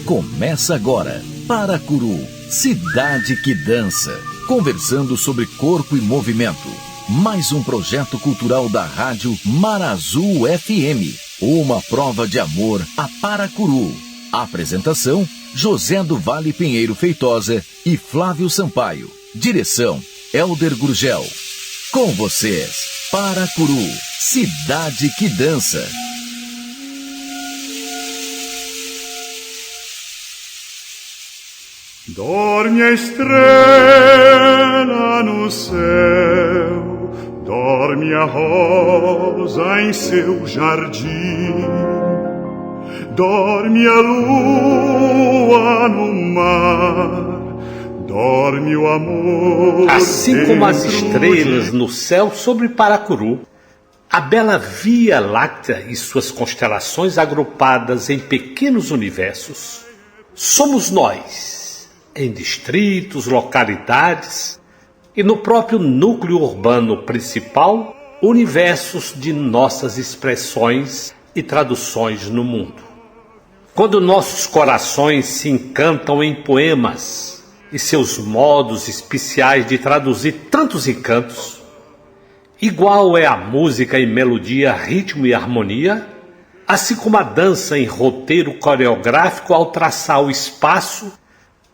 Começa agora, Paracuru, cidade que dança. Conversando sobre corpo e movimento. Mais um projeto cultural da rádio Marazul FM. Uma prova de amor a Paracuru. Apresentação, José do Vale Pinheiro Feitosa e Flávio Sampaio. Direção, Elder Gurgel. Com vocês, Paracuru, cidade que dança. Dorme a estrela no céu, dorme a rosa em seu jardim, dorme a lua no mar, dorme o amor. Assim como as estrelas no céu sobre Paracuru, a bela Via Láctea e suas constelações agrupadas em pequenos universos, somos nós, em distritos, localidades e no próprio núcleo urbano principal, universos de nossas expressões e traduções no mundo. Quando nossos corações se encantam em poemas e seus modos especiais de traduzir tantos encantos, igual é a música em melodia, ritmo e harmonia, assim como a dança em roteiro coreográfico ao traçar o espaço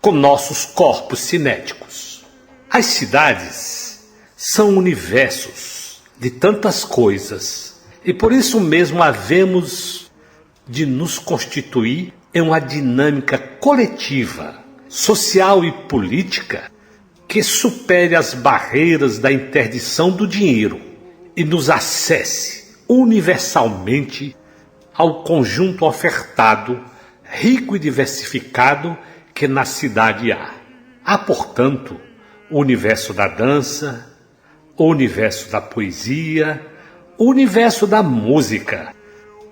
com nossos corpos cinéticos. As cidades são universos de tantas coisas e por isso mesmo havemos de nos constituir em uma dinâmica coletiva, social e política que supere as barreiras da interdição do dinheiro e nos acesse universalmente ao conjunto ofertado, rico e diversificado que na cidade há. Há, portanto, o universo da dança, o universo da poesia, o universo da música,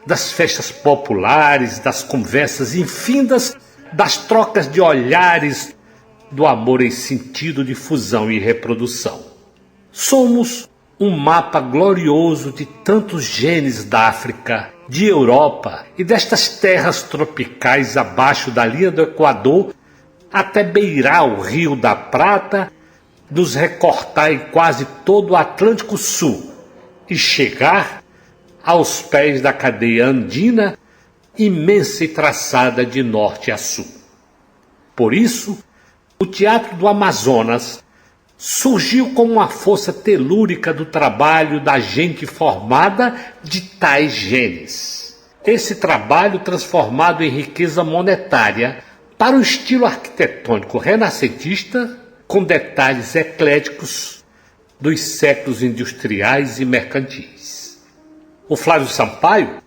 das festas populares, das conversas infindas, das trocas de olhares, do amor em sentido de fusão e reprodução. Somos um mapa glorioso de tantos genes da África, de Europa e destas terras tropicais abaixo da linha do Equador, até beirar o Rio da Prata, nos recortar em quase todo o Atlântico Sul e chegar aos pés da cadeia andina, imensa e traçada de norte a sul. Por isso, o Teatro do Amazonas surgiu como uma força telúrica do trabalho da gente formada de tais genes. Esse trabalho transformado em riqueza monetária para o estilo arquitetônico renascentista, com detalhes ecléticos dos séculos industriais e mercantis. O Flávio Sampaio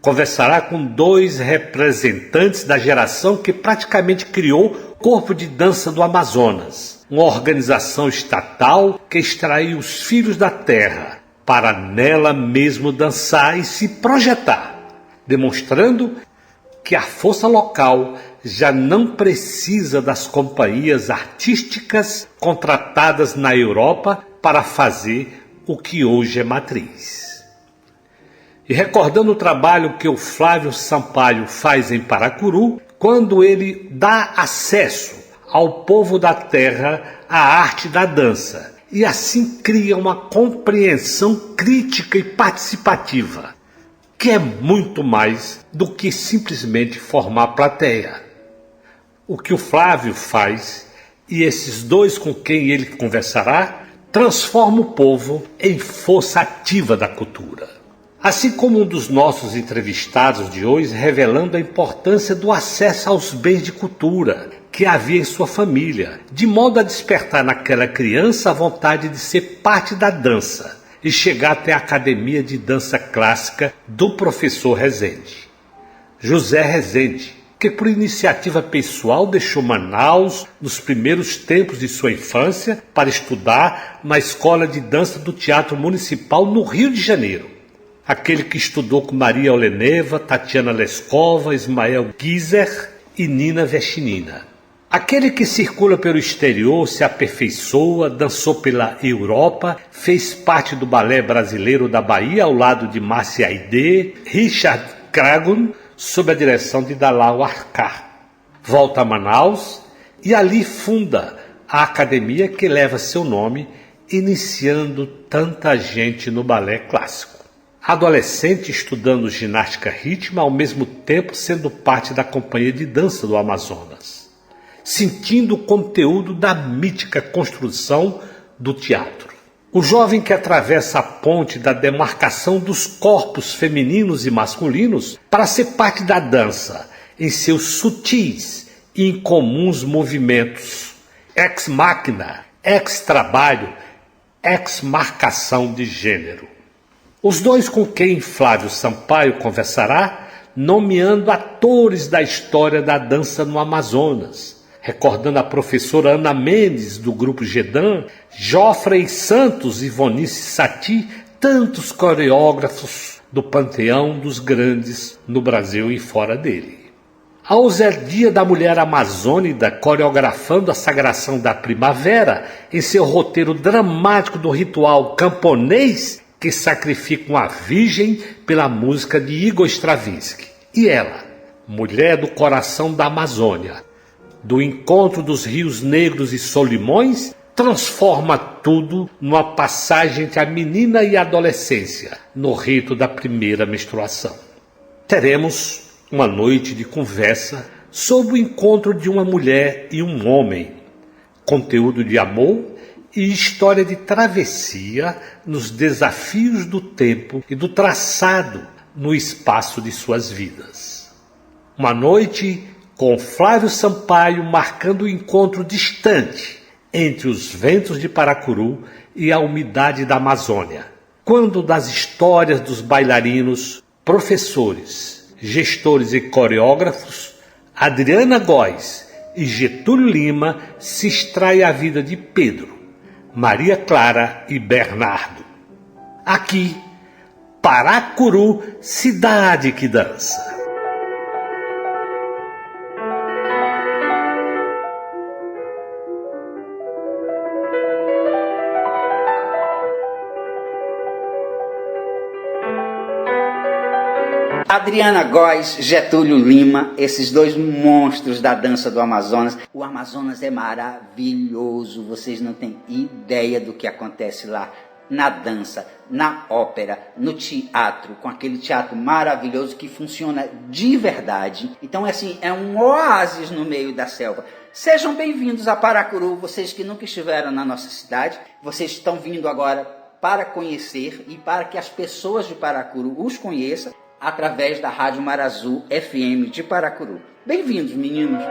conversará com dois representantes da geração que praticamente criou o Corpo de Dança do Amazonas, uma organização estatal que extraiu os filhos da terra para nela mesmo dançar e se projetar, demonstrando que a força local já não precisa das companhias artísticas contratadas na Europa para fazer o que hoje é matriz. E recordando o trabalho que o Flávio Sampaio faz em Paracuru, quando ele dá acesso ao povo da terra à arte da dança, e assim cria uma compreensão crítica e participativa, que é muito mais do que simplesmente formar plateia. O que o Flávio faz, e esses dois com quem ele conversará, transforma o povo em força ativa da cultura. Assim como um dos nossos entrevistados de hoje, revelando a importância do acesso aos bens de cultura que havia em sua família, de modo a despertar naquela criança a vontade de ser parte da dança e chegar até a Academia de Dança Clássica do professor Rezende. José Rezende, que por iniciativa pessoal deixou Manaus nos primeiros tempos de sua infância para estudar na Escola de Dança do Teatro Municipal no Rio de Janeiro. Aquele que estudou com Maria Oleneva, Tatiana Leskova, Ismael Gizer e Nina Vestinina. Aquele que circula pelo exterior, se aperfeiçoa, dançou pela Europa, fez parte do balé brasileiro da Bahia ao lado de Márcia Aidê, Richard Cragun, sob a direção de Dalal Arcar. Volta a Manaus e ali funda a academia que leva seu nome, iniciando tanta gente no balé clássico. Adolescente estudando ginástica rítmica, ao mesmo tempo sendo parte da companhia de dança do Amazonas, sentindo o conteúdo da mítica construção do teatro. O jovem que atravessa a ponte da demarcação dos corpos femininos e masculinos para ser parte da dança, em seus sutis e incomuns movimentos, ex-máquina, ex-trabalho, ex-marcação de gênero. Os dois com quem Flávio Sampaio conversará, nomeando atores da história da dança no Amazonas, recordando a professora Ana Mendes, do grupo Gedan, Joffrey Santos e Vonice Sati, tantos coreógrafos do panteão dos grandes no Brasil e fora dele. A ousadia da mulher amazônica coreografando a sagração da primavera em seu roteiro dramático do ritual camponês que sacrifica uma virgem pela música de Igor Stravinsky. E ela, mulher do coração da Amazônia, do encontro dos rios Negros e Solimões, transforma tudo numa passagem entre a menina e a adolescência, no rito da primeira menstruação. Teremos uma noite de conversa sobre o encontro de uma mulher e um homem, conteúdo de amor e história de travessia nos desafios do tempo e do traçado no espaço de suas vidas. Uma noite com Flávio Sampaio marcando o encontro distante entre os ventos de Paracuru e a umidade da Amazônia, quando das histórias dos bailarinos, professores, gestores e coreógrafos, Adriana Góes e Getúlio Lima se extrai a vida de Pedro, Maria Clara e Bernardo. Aqui, Paracuru, cidade que dança. Adriana Góes, Getúlio Lima, esses dois monstros da dança do Amazonas. O Amazonas é maravilhoso, vocês não têm ideia do que acontece lá na dança, na ópera, no teatro, com aquele teatro maravilhoso que funciona de verdade. Então, assim, é um oásis no meio da selva. Sejam bem-vindos a Paracuru, vocês que nunca estiveram na nossa cidade, vocês estão vindo agora para conhecer e para que as pessoas de Paracuru os conheçam, através da Rádio Marazú FM de Paracuru. Bem-vindos, meninos!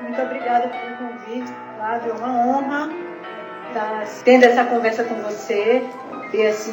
Muito obrigada pelo convite, Flávio. É uma honra estar tendo essa conversa com você. E assim,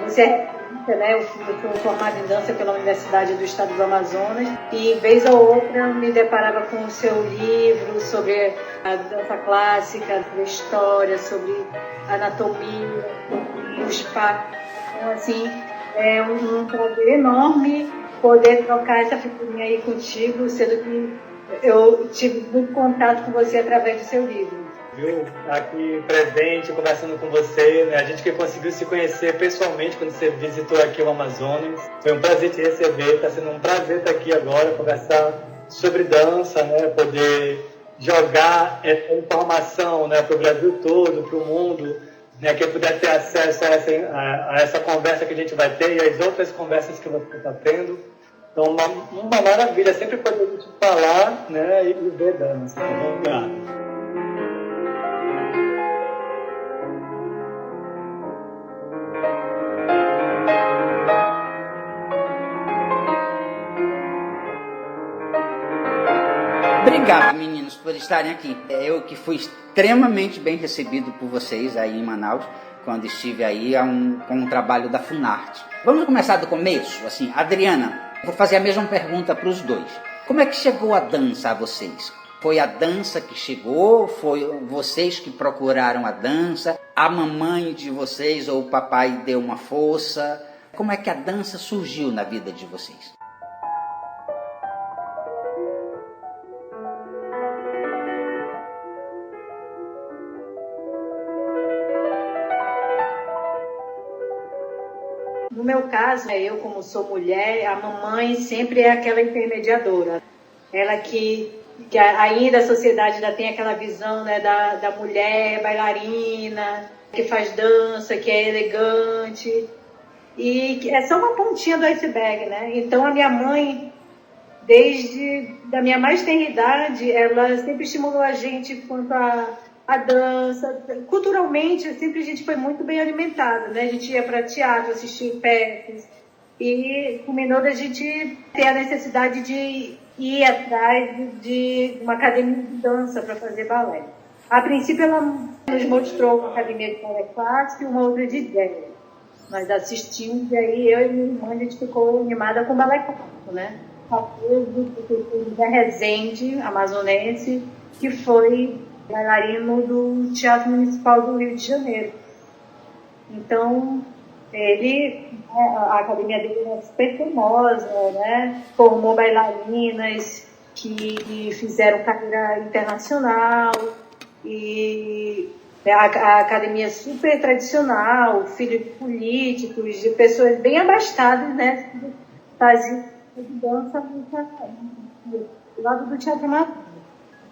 você é, né? Eu sou formada em dança pela Universidade do Estado do Amazonas e, vez ou outra, eu me deparava com o seu livro sobre a dança clássica, sobre a história, sobre a anatomia, sobre os passos. Então, assim, é um prazer enorme poder trocar essa figurinha aí contigo, sendo que eu tive muito contato com você através do seu livro. Viu? Aqui presente, conversando com você, né? A gente que conseguiu se conhecer pessoalmente quando você visitou aqui o Amazonas. Foi um prazer te receber, está sendo um prazer estar aqui agora, conversar sobre dança, né? Poder jogar essa informação, né? Para o Brasil todo, para o mundo, né? Que eu puder ter acesso a essa conversa que a gente vai ter e as outras conversas que você está tendo. Então, uma maravilha, sempre poder a gente falar, né? E ver dança. Obrigado. Obrigado, meninos, por estarem aqui. Eu que fui extremamente bem recebido por vocês aí em Manaus, quando estive aí com um trabalho da Funarte. Vamos começar do começo? Assim, Adriana, vou fazer a mesma pergunta para os dois. Como é que chegou a dança a vocês? Foi a dança que chegou? Foi vocês que procuraram a dança? A mamãe de vocês ou o papai deu uma força? Como é que a dança surgiu na vida de vocês? meu caso, eu como sou mulher, a mamãe sempre é aquela intermediadora. Ela que ainda a sociedade ainda tem aquela visão, né, da mulher bailarina, que faz dança, que é elegante. E que é só uma pontinha do iceberg, né? Então a minha mãe, desde da minha mais tenra idade, ela sempre estimulou a gente quanto a dança. Culturalmente, sempre a gente foi muito bem alimentado, né? A gente ia para teatro, assistir peças, e culminou da gente ter a necessidade de ir atrás de uma academia de dança para fazer balé. A princípio, ela nos mostrou uma academia de balé clássico e uma outra de jazz. Nós assistimos, e aí eu e minha irmã, a gente ficou animada com balé clássico, né? Do professor José Rezende, amazonense, que foi bailarino do Teatro Municipal do Rio de Janeiro. Então, a academia dele é super famosa, né? Formou bailarinas que fizeram carreira internacional, e a academia é super tradicional, filho de políticos, de pessoas bem abastadas, né? Faziam dança do lado do Teatro Amazonas.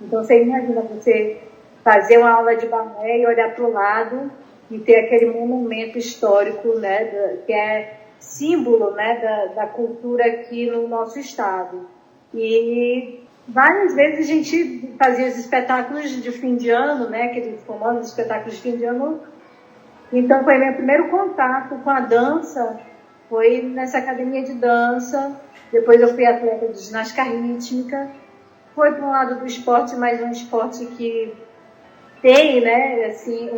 Então, você imagina você fazer uma aula de balé e olhar para o lado e ter aquele monumento histórico, né, que é símbolo, né, da cultura aqui no nosso estado. E várias vezes a gente fazia os espetáculos de fim de ano, né, aqueles famosos espetáculos de fim de ano. Então, foi meu primeiro contato com a dança, foi nessa academia de dança. Depois eu fui atleta de ginástica rítmica. Foi para um lado do esporte, mas um esporte que tem, né, assim,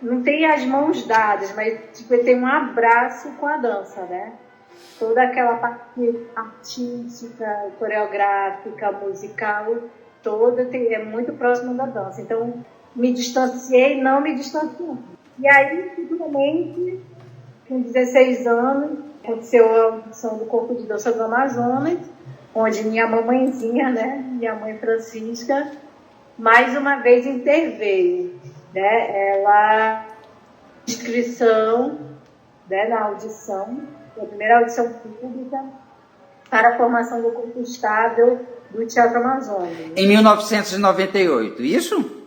não tem as mãos dadas, mas tipo, tem um abraço com a dança, né? Toda aquela parte artística, coreográfica, musical, toda é muito próxima da dança. Então, me distanciei, não me distanciei. E aí, futuramente, com 16 anos, aconteceu a audição do Corpo de Dança do Amazonas, onde minha mamãezinha, né, minha mãe Francisca, mais uma vez interveio, né? Ela inscrição, né, na audição, a primeira audição pública para a formação do corpo estável do Teatro Amazonas. Em 1998, isso?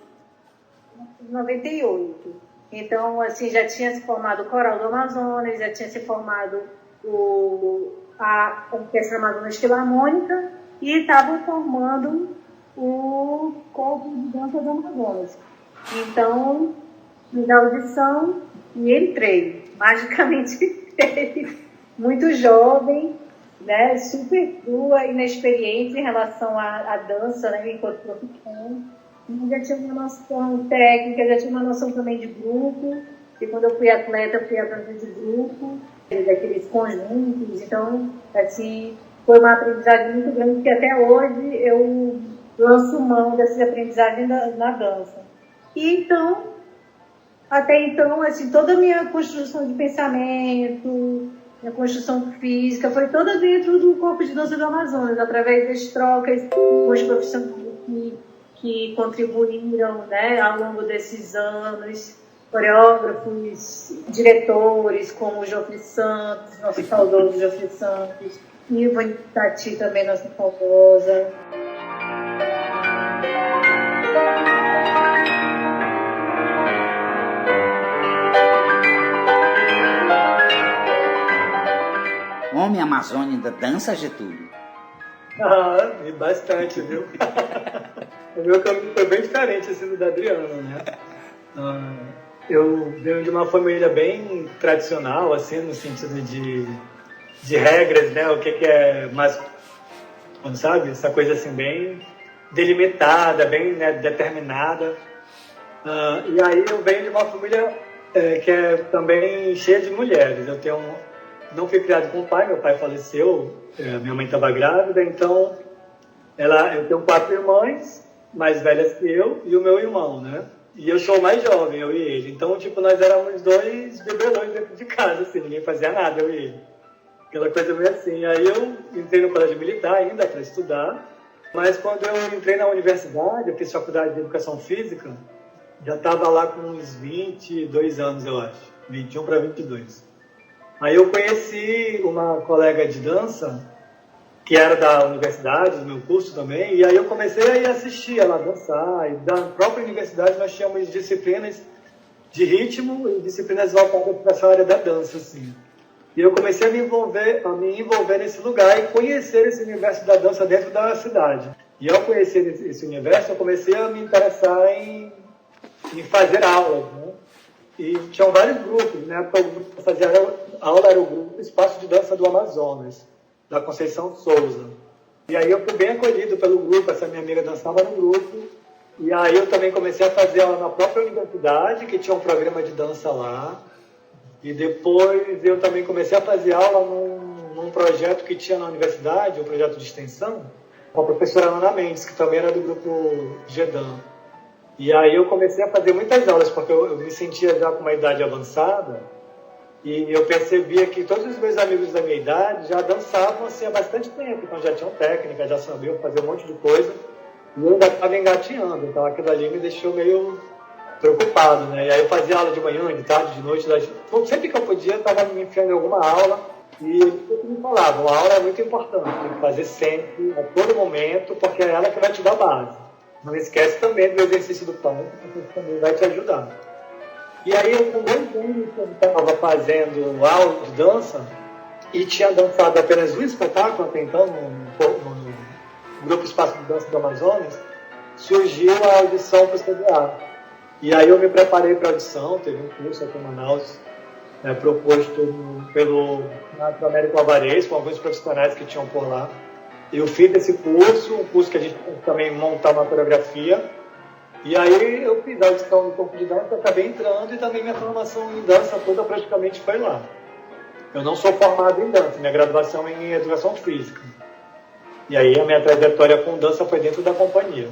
98. Então, assim, já tinha se formado o Coral do Amazonas, já tinha se formado a Orquestra Amazonas Filarmônica e estavam formando o Corpo de Dança do Amazonas. Então, fiz a audição e entrei. Magicamente entrei. Muito jovem, né? Super crua, inexperiente em relação à dança, né? Enquanto profissão. Já tinha uma noção técnica, já tinha uma noção também de grupo. E quando eu fui atleta, fui atleta de grupo, daqueles conjuntos. Então, assim, foi uma aprendizagem muito grande, que até hoje eu lanço mão dessa aprendizagem na dança. E então, até então, assim, toda a minha construção de pensamento, minha construção física, foi toda dentro do Corpo de Dança do Amazonas, através das trocas com os profissionais que contribuíram, né, ao longo desses anos, coreógrafos, diretores, como o Jofre Santos, nosso saudoso Jofre Santos, Ivone Tati também, nossa saudosa. Homem Amazônia da dança, Getúlio? Ah, bastante, viu? O meu caminho foi bem diferente assim, do da Adriana, né? Eu venho de uma família bem tradicional, assim, no sentido de regras, né? O que é mais, sabe? Essa coisa assim, bem delimitada, bem, né, determinada. E aí eu venho de uma família que é também cheia de mulheres. Não fui criado com o pai, meu pai faleceu, minha mãe estava grávida, então eu tenho 4 irmãs mais velhas que eu e o meu irmão, né? E eu sou o mais jovem, eu e ele. Então, tipo, nós éramos 2 bebelões dentro de casa, assim, ninguém fazia nada, eu e ele. Aquela coisa meio assim. Aí eu entrei no colégio militar ainda para estudar, mas quando eu entrei na universidade, eu fiz faculdade de educação física, já estava lá com uns 22 anos, eu acho, 21 para 22. Aí eu conheci uma colega de dança, que era da universidade, do meu curso também, e aí eu comecei a ir assistir ela dançar, e da própria universidade nós tínhamos disciplinas de ritmo e disciplinas voltadas para essa área da dança, assim. E eu comecei a me envolver nesse lugar e conhecer esse universo da dança dentro da cidade. E ao conhecer esse universo, eu comecei a me interessar em fazer aulas, né? E tinham vários grupos, né? O grupo que fazia aula era o grupo Espaço de Dança do Amazonas, da Conceição Souza. E aí eu fui bem acolhido pelo grupo, essa minha amiga dançava no grupo. E aí eu também comecei a fazer aula na própria universidade, que tinha um programa de dança lá. E depois eu também comecei a fazer aula num projeto que tinha na universidade, um projeto de extensão, com a professora Ana Mendes, que também era do grupo GEDAM. E aí eu comecei a fazer muitas aulas, porque eu me sentia já com uma idade avançada, e eu percebia que todos os meus amigos da minha idade já dançavam assim há bastante tempo, então já tinham técnica, já sabiam fazer um monte de coisa, e eu ainda estava engatinhando, então aquilo ali me deixou meio preocupado, né? E aí eu fazia aula de manhã, de tarde, de noite, sempre que eu podia, eu estava me enfiando em alguma aula, e eles me falavam, a aula é muito importante, tem que fazer sempre, a todo momento, porque é ela que vai te dar base. Não esquece também do exercício do pão, porque isso também vai te ajudar. E aí, eu com 2 anos que eu estava fazendo aula de dança, e tinha dançado apenas um espetáculo até então, no Grupo Espaço de Dança do Amazonas, surgiu a audição para o CDA. E aí eu me preparei para a audição, teve um curso aqui em Manaus, proposto pelo Teatro Américo Alvarez, com alguns profissionais que tinham por lá. Eu fiz esse curso, um curso que a gente também montar uma coreografia, e aí eu fiz a audição no corpo de dança, acabei entrando, e também minha formação em dança toda praticamente foi lá. Eu não sou formado em dança, minha graduação é em educação física. E aí a minha trajetória com dança foi dentro da companhia.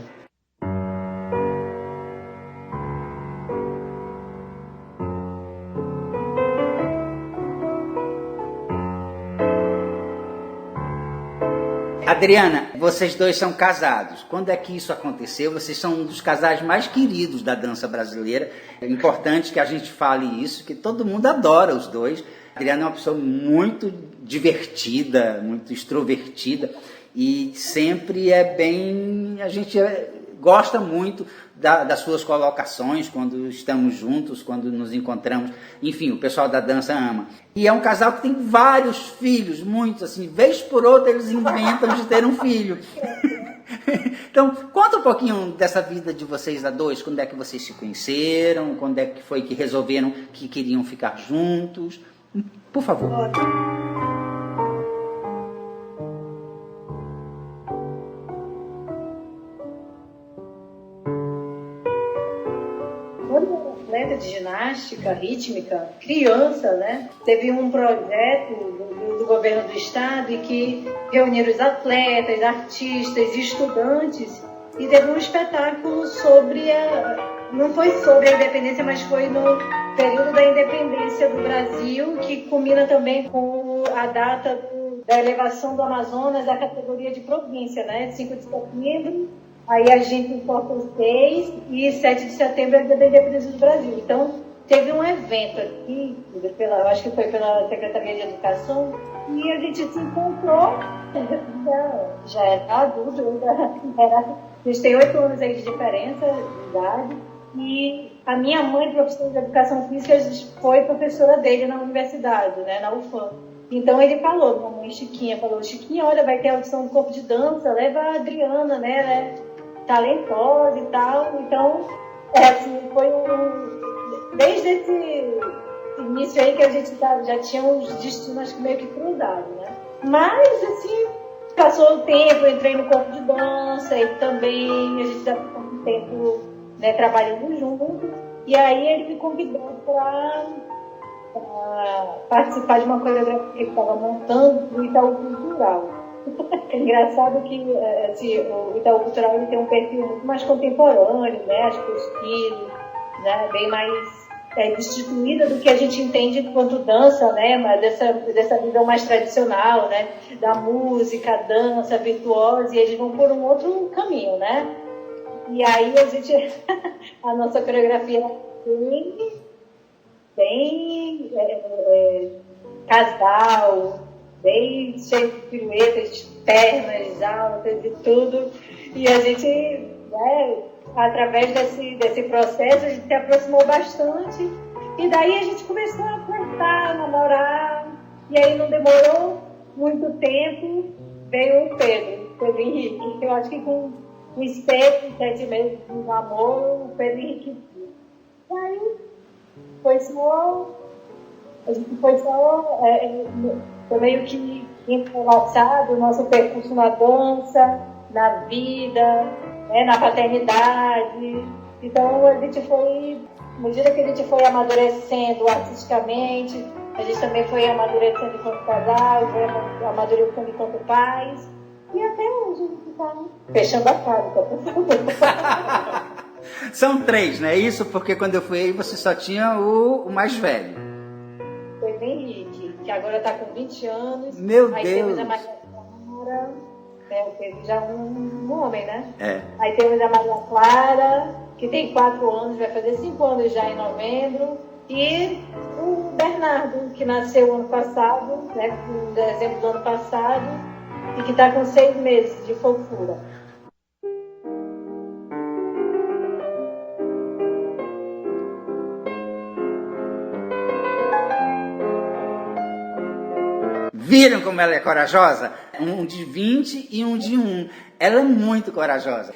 Adriana, vocês dois são casados. Quando é que isso aconteceu? Vocês são um dos casais mais queridos da dança brasileira. É importante que a gente fale isso, que todo mundo adora os dois. A Adriana é uma pessoa muito divertida, muito extrovertida, e sempre a gente gosta muito das suas colocações quando estamos juntos, quando nos encontramos. Enfim, o pessoal da dança ama. E é um casal que tem vários filhos, muitos, assim, vez por outra eles inventam de ter um filho. Então, conta um pouquinho dessa vida de vocês a dois, quando é que vocês se conheceram, quando é que foi que resolveram que queriam ficar juntos. Por favor. Atleta de ginástica rítmica, criança, né? Teve um projeto do governo do estado em que reuniram os atletas, artistas, estudantes, e teve um espetáculo não foi sobre a independência, mas foi no período da independência do Brasil, que culmina também com a data da elevação do Amazonas à categoria de província, né? 5 de setembro. Aí a gente importa os 6 e 7 de setembro é o dia da independência do Brasil. Então, teve um evento aqui, eu acho que foi pela Secretaria de Educação, e a gente se encontrou, já era adulto, a gente tem 8 anos aí de diferença de idade, e a minha mãe, professora de Educação Física, foi professora dele na universidade, né, na UFAM. Então ele falou, minha mãe Chiquinha, olha, vai ter audição do corpo de dança, leva a Adriana, né, ela é talentosa e tal. Então, assim, foi desde esse início aí que a gente já tinha os destinos meio que cruzados, né. Mas, assim, passou o tempo, eu entrei no corpo de dança e também a gente já ficou um tempo, né, trabalhando junto. E aí ele me convidou para participar de uma coreografia que estava montando no Itaú Cultural. É engraçado que o Itaú Cultural ele tem um perfil muito mais contemporâneo, né? As pesquisas, né? Bem mais destituída do que a gente entende enquanto dança, né? Mas dessa visão mais tradicional, né? Da música, dança virtuosa, e eles vão por um outro caminho, né? E aí a nossa coreografia bem casal, bem cheio de piruetas, de pernas altas e tudo. E a gente, né, através desse processo, a gente se aproximou bastante. E daí a gente começou a flertar, a namorar. E aí não demorou muito tempo, veio o Pedro Henrique. Eu acho que com uns 7 meses de namoro, o Pedro Henrique. E aí a gente foi foi meio que entrelaçado o nosso percurso na dança, na vida, né, na paternidade. Então a gente foi, à medida que a gente foi amadurecendo artisticamente, a gente também foi amadurecendo enquanto casal, foi amadurecendo enquanto pais. E até hoje a gente está fechando a fábrica. São 3, não é isso? Porque quando eu fui aí você só tinha o mais velho. Foi Henrique, que agora está com 20 anos. Meu aí Deus! Temos a Maria Clara, né? Teve já um homem, né? É. Aí temos a Maria Clara, que tem 4 anos, vai fazer 5 anos já em novembro. E o Bernardo, que nasceu ano passado, né? Em dezembro do ano passado, e que está com 6 meses de fofura. Viram como ela é corajosa? Um de 20 e um de 1. Ela é muito corajosa.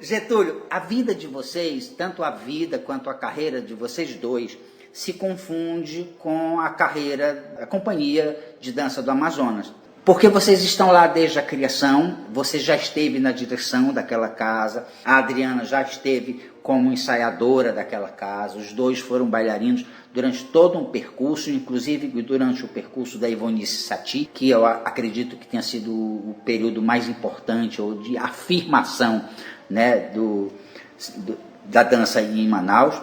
Getúlio, a vida de vocês, tanto a vida quanto a carreira de vocês dois, se confunde com a companhia de dança do Amazonas. Porque vocês estão lá desde a criação, você já esteve na direção daquela casa, a Adriana já esteve como ensaiadora daquela casa, os dois foram bailarinos durante todo um percurso, inclusive durante o percurso da Ivonice Satie, que eu acredito que tenha sido o período mais importante, ou de afirmação, né, da dança em Manaus.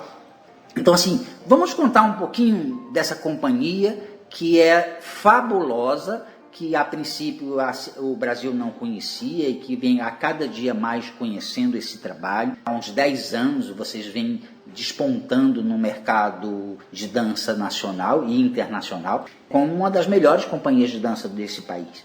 Então, assim, vamos contar um pouquinho dessa companhia que é fabulosa, que a princípio o Brasil não conhecia e que vem a cada dia mais conhecendo esse trabalho. Há uns 10 anos vocês vêm despontando no mercado de dança nacional e internacional como uma das melhores companhias de dança desse país.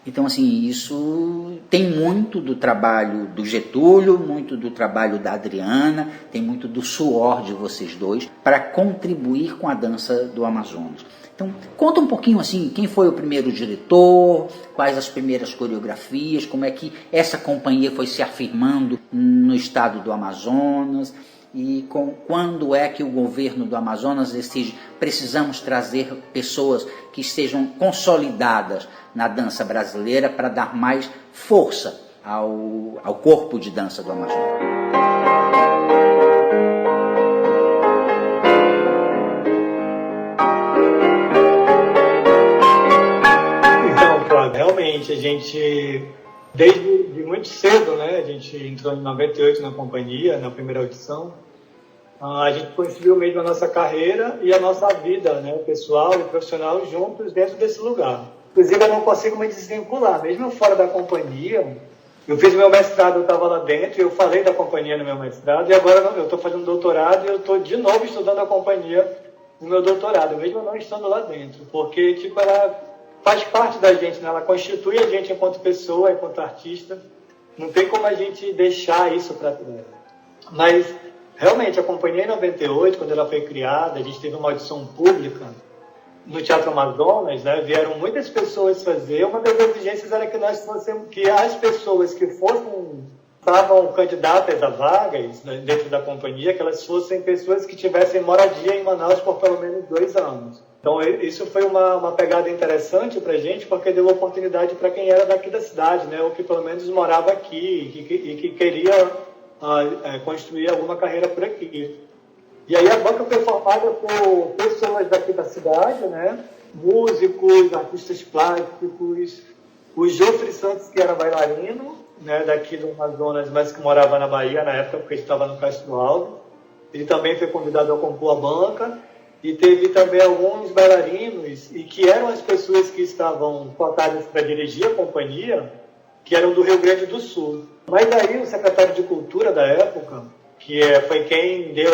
Então, assim, isso tem muito do trabalho do Getúlio, muito do trabalho da Adriana, tem muito do suor de vocês dois para contribuir com a dança do Amazonas. Então, conta um pouquinho assim, quem foi o primeiro diretor, quais as primeiras coreografias, como é que essa companhia foi se afirmando no estado do Amazonas e quando é que o governo do Amazonas decide, precisamos trazer pessoas que estejam consolidadas na dança brasileira para dar mais força ao corpo de dança do Amazonas. Realmente, a gente, desde muito cedo, né, a gente entrou em 98 na companhia, na primeira audição, a gente construiu mesmo a nossa carreira e a nossa vida, né, pessoal e profissional juntos dentro desse lugar. Inclusive, eu não consigo me desvincular, mesmo fora da companhia. Eu fiz meu mestrado, eu estava lá dentro, eu falei da companhia no meu mestrado, e agora eu estou fazendo doutorado e eu estou de novo estudando a companhia no meu doutorado, mesmo não estando lá dentro, porque, tipo, ela faz parte da gente, né? Ela constitui a gente enquanto pessoa, enquanto artista. Não tem como a gente deixar isso para trás. Mas, realmente, a companhia em 98, quando ela foi criada, a gente teve uma audição pública no Teatro Amazonas, né? Vieram muitas pessoas fazer. Uma das exigências era que que as pessoas que estavam candidatas a vagas, né, dentro da companhia, que elas fossem pessoas que tivessem moradia em Manaus por pelo menos 2 anos. Então, isso foi uma pegada interessante para a gente, porque deu oportunidade para quem era daqui da cidade, né, ou que pelo menos morava aqui e que queria construir alguma carreira por aqui. E aí a banca foi formada por pessoas daqui da cidade, né, músicos, artistas plásticos, o Jofre Santos, que era bailarino, né, daqui do Amazonas, mas que morava na Bahia na época, porque estava no Castro Alves. Ele também foi convidado a compor a banca. E teve também alguns bailarinos, e que eram as pessoas que estavam cotadas para dirigir a companhia, que eram do Rio Grande do Sul. Mas aí o secretário de Cultura da época, foi quem deu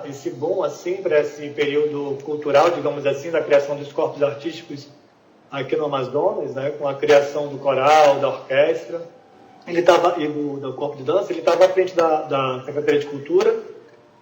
esse boom assim, para esse período cultural, digamos assim, da criação dos corpos artísticos aqui no Amazonas, né, com a criação do coral, da orquestra, do corpo de dança. Ele estava à frente da Secretaria de Cultura,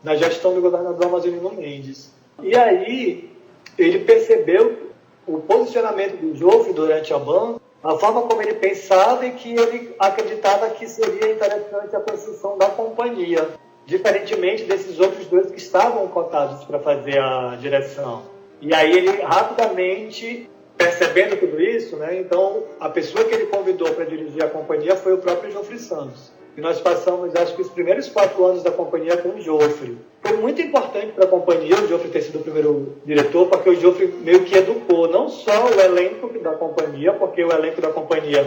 na gestão do governador Amazonino Mendes. E aí ele percebeu o posicionamento do Joffre durante a banda, a forma como ele pensava e que ele acreditava que seria interessante a construção da companhia, diferentemente desses outros dois que estavam cotados para fazer a direção. E aí ele rapidamente, percebendo tudo isso, né, então a pessoa que ele convidou para dirigir a companhia foi o próprio Joffre Santos. E nós passamos, acho que os primeiros 4 anos da companhia com o Joffre. Foi muito importante para a companhia o Joffre ter sido o primeiro diretor, porque o Joffre meio que educou não só o elenco da companhia, porque o elenco da companhia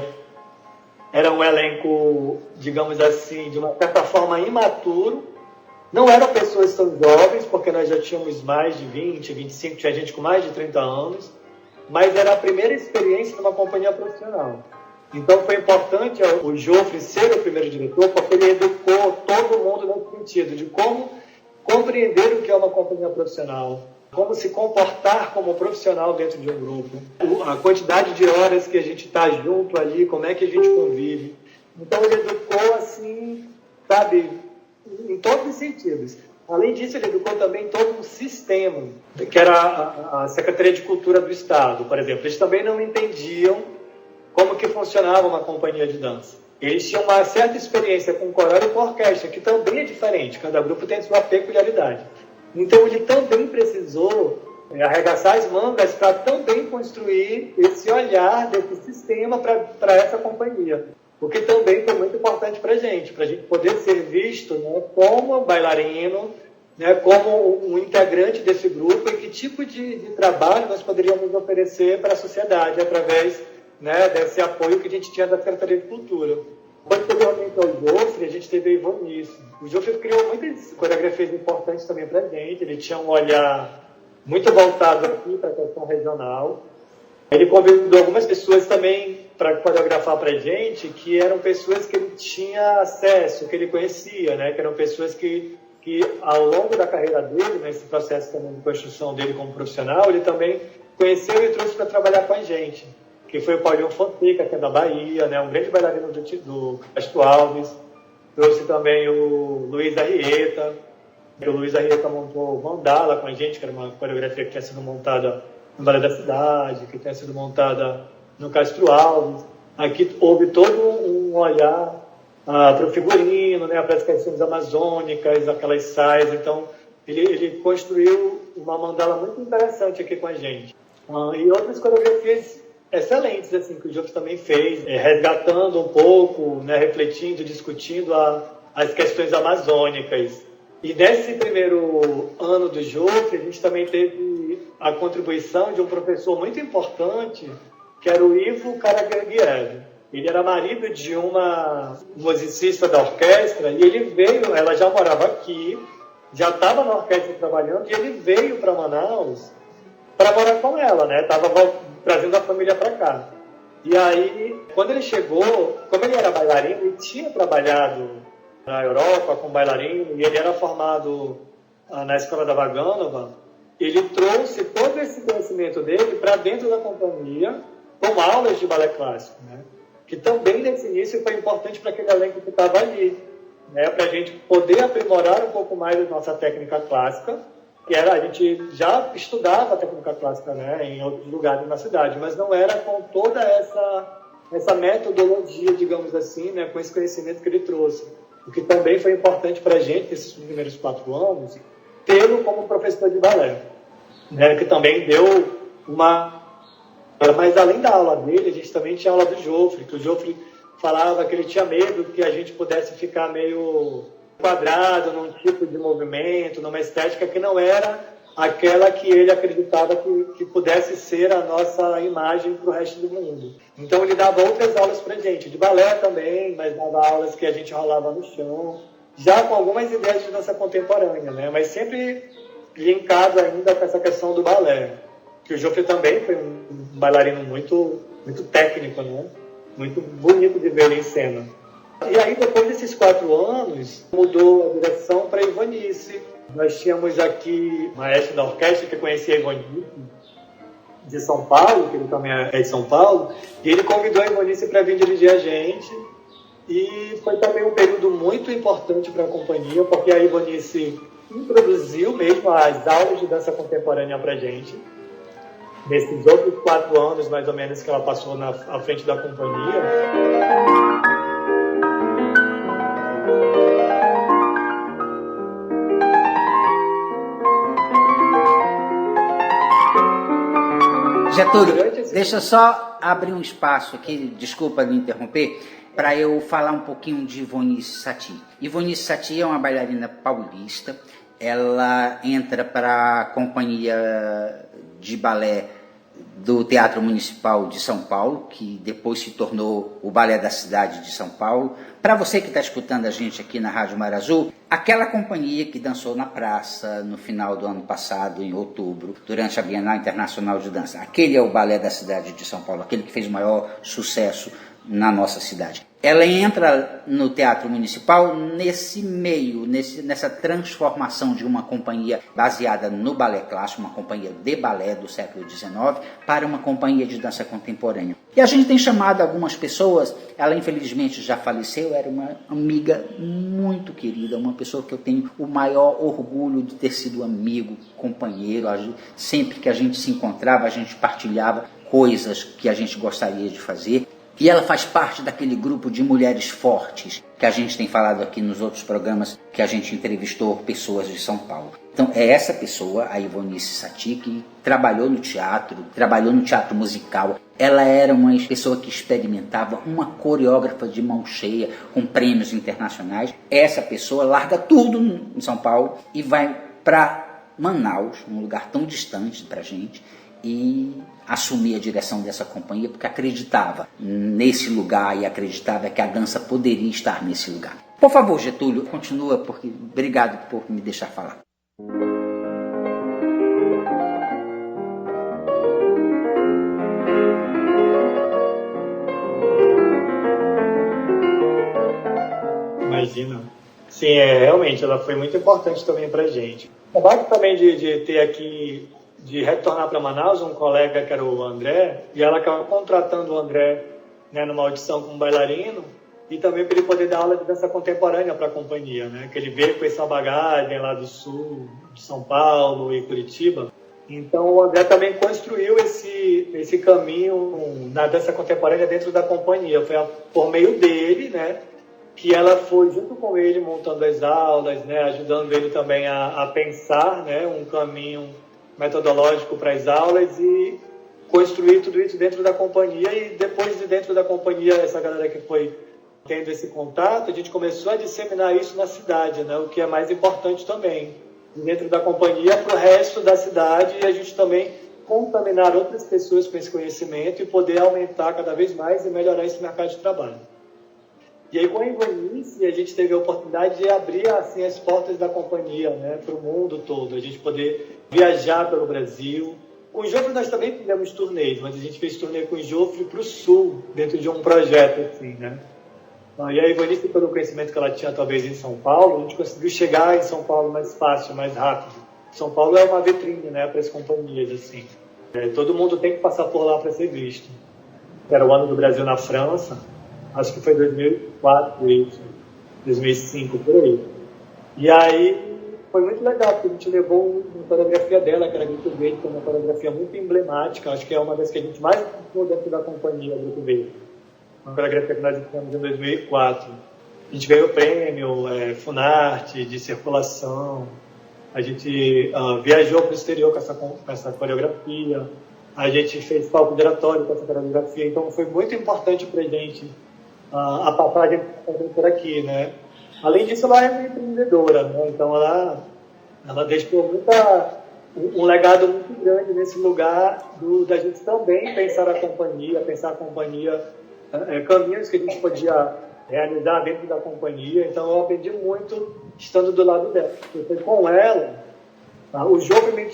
era um elenco, digamos assim, de uma certa forma imaturo. Não eram pessoas tão jovens, porque nós já tínhamos mais de 20, 25, tinha gente com mais de 30 anos, mas era a primeira experiência de uma companhia profissional. Então foi importante o Joffre ser o primeiro diretor, porque ele educou todo mundo nesse sentido, de como compreender o que é uma companhia profissional, como se comportar como profissional dentro de um grupo, a quantidade de horas que a gente está junto ali, como é que a gente convive. Então ele educou assim, sabe, em todos os sentidos. Além disso, ele educou também todo um sistema, que era a Secretaria de Cultura do Estado, por exemplo. Eles também não entendiam como que funcionava uma companhia de dança. Eles tinham uma certa experiência com coral e com orquestra, que também é diferente, cada grupo tem sua peculiaridade. Então ele também precisou arregaçar as mangas para também construir esse olhar desse sistema para essa companhia. O que também foi muito importante para a gente poder ser visto, né, como bailarino, né, como um integrante desse grupo e que tipo de trabalho nós poderíamos oferecer para a sociedade através, né, desse apoio que a gente tinha da Secretaria de Cultura. Posteriormente ao Joffre, a gente teve a Ivonice. O Joffre criou muitas coreografias importantes também para a gente. Ele tinha um olhar muito voltado aqui para a questão regional. Ele convidou algumas pessoas também para coreografar para a gente, que eram pessoas que ele tinha acesso, que ele conhecia, né? Que eram pessoas que ao longo da carreira dele, nesse processo também de construção dele como profissional, ele também conheceu e trouxe para trabalhar com a gente, que foi o Paulinho Fonseca, que é da Bahia, né? Um grande bailarino do Castro Alves. Trouxe também o Luiz Arrieta, que o Luiz Arrieta montou Mandala com a gente, que era uma coreografia que tinha sido montada no Balé da Cidade, que tinha sido montada no Castro Alves. Aqui houve todo um olhar para o figurino, né, para as questões amazônicas, aquelas saias. Então, ele construiu uma mandala muito interessante aqui com a gente. E outras coreografias excelentes, assim, que o Joffre também fez, resgatando um pouco, né, refletindo, discutindo as questões amazônicas. E nesse primeiro ano do Joffre, a gente também teve a contribuição de um professor muito importante, que era o Ivo Karaguiev. Ele era marido de uma musicista da orquestra, e ele veio, ela já morava aqui, já estava na orquestra trabalhando, e ele veio para Manaus para morar com ela, né? Estava trazendo a família para cá. E aí, quando ele chegou, como ele era bailarino, ele tinha trabalhado na Europa com bailarino, e ele era formado na Escola da Vaganova, ele trouxe todo esse conhecimento dele para dentro da companhia, com aulas de balé clássico, né? Que também nesse início foi importante para aquele elenco que estava ali, né? Para a gente poder aprimorar um pouco mais a nossa técnica clássica, que era, a gente já estudava a técnica clássica, né, em outros lugares na cidade, mas não era com toda essa metodologia, digamos assim, né, com esse conhecimento que ele trouxe. O que também foi importante para a gente, nesses primeiros 4 anos, tê-lo como professor de balé, né, que também deu uma... Mas além da aula dele, a gente também tinha aula do Joffre, que o Joffre falava que ele tinha medo que a gente pudesse ficar meio quadrado num tipo de movimento, numa estética que não era aquela que ele acreditava que pudesse ser a nossa imagem para o resto do mundo. Então ele dava outras aulas para a gente, de balé também, mas dava aulas que a gente rolava no chão, já com algumas ideias de dança contemporânea, né? Mas sempre linkado ainda com essa questão do balé, que o Joffre também foi um bailarino muito, muito técnico, né? Muito bonito de ver ele em cena. E aí, depois desses 4 anos, mudou a direção para Ivanice. Nós tínhamos aqui o maestro da orquestra que conhecia a Ivanice, de São Paulo, que ele também é de São Paulo, e ele convidou a Ivanice para vir dirigir a gente. E foi também um período muito importante para a companhia, porque a Ivanice introduziu mesmo as aulas de dança contemporânea para a gente. Nesses outros 4 anos, mais ou menos, que ela passou à frente da companhia. Getúlio, deixa eu só abrir um espaço aqui, desculpa me interromper, para eu falar um pouquinho de Ivonice Satie. Ivonice Satie é uma bailarina paulista, ela entra para a companhia de balé do Teatro Municipal de São Paulo, que depois se tornou o Balé da Cidade de São Paulo. Para você que está escutando a gente aqui na Rádio Mar Azul, aquela companhia que dançou na praça no final do ano passado, em outubro, durante a Bienal Internacional de Dança, aquele é o Balé da Cidade de São Paulo, aquele que fez o maior sucesso na nossa cidade. Ela entra no Teatro Municipal nesse meio, nessa transformação de uma companhia baseada no balé clássico, uma companhia de balé do século XIX, para uma companhia de dança contemporânea. E a gente tem chamado algumas pessoas, ela infelizmente já faleceu, era uma amiga muito querida, uma pessoa que eu tenho o maior orgulho de ter sido amigo, companheiro. Sempre que a gente se encontrava, a gente partilhava coisas que a gente gostaria de fazer. E ela faz parte daquele grupo de mulheres fortes que a gente tem falado aqui nos outros programas que a gente entrevistou pessoas de São Paulo. Então é essa pessoa, a Ivonice Satie, que trabalhou no teatro musical. Ela era uma pessoa que experimentava, uma coreógrafa de mão cheia, com prêmios internacionais. Essa pessoa larga tudo em São Paulo e vai para Manaus, um lugar tão distante para a gente, e assumir a direção dessa companhia, porque acreditava nesse lugar e acreditava que a dança poderia estar nesse lugar. Por favor, Getúlio, continua, porque obrigado por me deixar falar. Imagina. Sim, realmente, ela foi muito importante também para a gente. O trabalho também de ter aqui, de retornar para Manaus, um colega que era o André, e ela acabou contratando o André, né, numa audição como bailarino, e também para ele poder dar aula de dança contemporânea para a companhia, né, que ele veio com essa bagagem lá do sul, de São Paulo e Curitiba. Então o André também construiu esse caminho na dança contemporânea dentro da companhia. Foi por meio dele, né, que ela foi junto com ele montando as aulas, né, ajudando ele também a pensar, né, um caminho metodológico para as aulas e construir tudo isso dentro da companhia. E depois de dentro da companhia, essa galera que foi tendo esse contato, a gente começou a disseminar isso na cidade, né? O que é mais importante também, dentro da companhia para o resto da cidade, e a gente também contaminar outras pessoas com esse conhecimento e poder aumentar cada vez mais e melhorar esse mercado de trabalho. E aí, com a Ivonice, a gente teve a oportunidade de abrir assim, as portas da companhia, né, para o mundo todo, a gente poder viajar pelo Brasil. Com o Jofre nós também fizemos turnês, mas a gente fez turnê com o Jofre para o Sul, dentro de um projeto assim, né. E a Ivonice, pelo conhecimento que ela tinha talvez em São Paulo, a gente conseguiu chegar em São Paulo mais fácil, mais rápido. São Paulo é uma vitrine, né, para as companhias, assim. Todo mundo tem que passar por lá para ser visto. Era o ano do Brasil na França, acho que foi 2004, 2005, por aí. E aí foi muito legal, porque a gente levou uma coreografia dela, que era Grupo Verde, que é uma coreografia muito emblemática, acho que é uma das que a gente mais gostou dentro da companhia, Grupo Verde. Uma coreografia que nós fizemos em 2004. A gente ganhou o prêmio Funarte de circulação, a gente viajou para o exterior com essa coreografia, a gente fez palco giratório com essa coreografia, então foi muito importante para a gente a passagem por aqui, né? Além disso, ela é uma empreendedora, né? Então ela deixou um legado muito grande nesse lugar da gente também pensar a companhia, caminhos que a gente podia realizar dentro da companhia. Então eu aprendi muito estando do lado dela. Foi com ela. O Jofre,